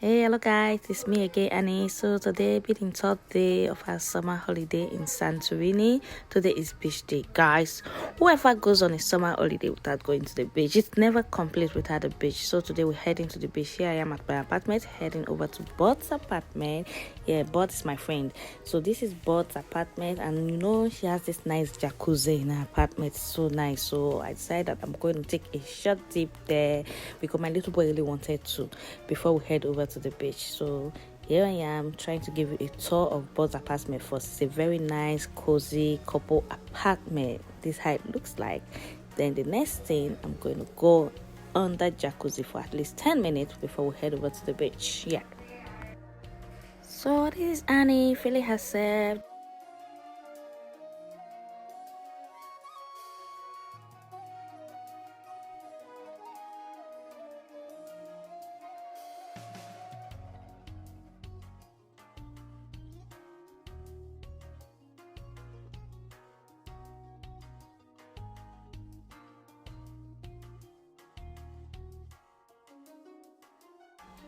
Hey, hello guys, it's me again, Annie. So today being third day of our summer holiday in Santorini. Today is beach day, guys. Whoever goes on a summer holiday without going to the beach, it's never complete without the beach. So today we're heading to the beach. Here I am at my apartment, heading over to Bod's apartment. Yeah, Bod is my friend. So this is Bod's apartment, and she has this nice jacuzzi in her apartment. It's so nice. So I decided that I'm going to take a short dip there because my little boy really wanted to before we head over to the beach. So here I am trying to give you a tour of Bod's apartment first. It's a very nice, cozy couple apartment. This is how it looks like. Then the next thing, I'm going to go on that jacuzzi for at least 10 minutes before we head over to the beach. Yeah. So this is Annie feeling herself.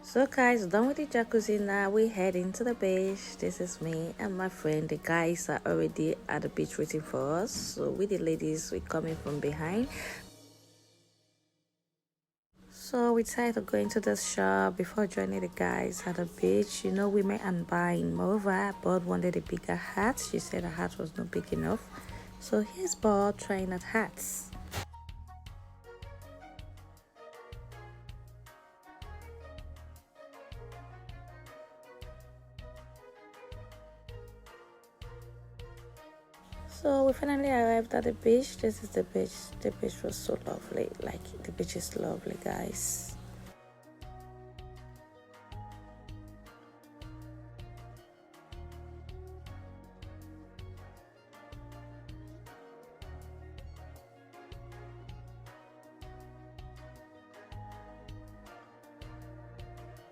So guys, done with the jacuzzi now. We head into the beach. This is me and my friend. The guys are already at the beach waiting for us. So we the ladies, we're coming from behind. So we decided to go into this shop before joining the guys at the beach. We met and buying. Moreover, Bod wanted a bigger hat. She said her hat was not big enough. So here's Bod trying at hats. So we finally arrived at the beach. This is the beach. The beach was so lovely. Like, the beach is lovely, guys.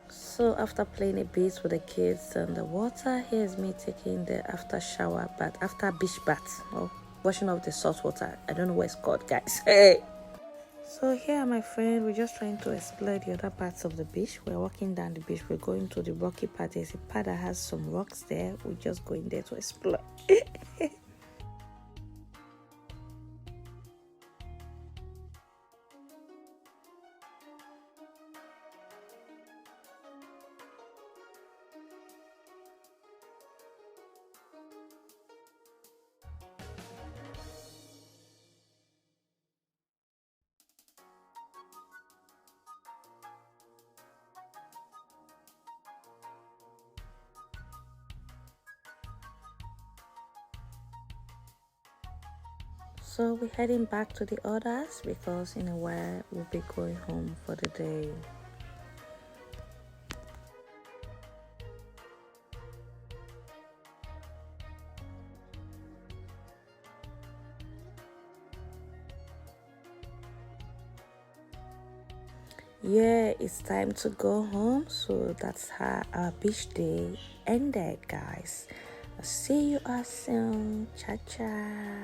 So after playing a bit with the kids and the water, here's me taking the after shower bath, after beach bath, or washing off the salt water. I don't know what it's called, guys. Hey. So here are my friend. We're just trying to explore the other parts of the beach. We're walking down the beach. We're going to the rocky part. There's a part that has some rocks there. We're just going there to explore. So we're heading back to the others because in a while we'll be going home for the day. Yeah, it's time to go home. So that's how our beach day ended, guys. I'll see you all soon. Ciao, ciao.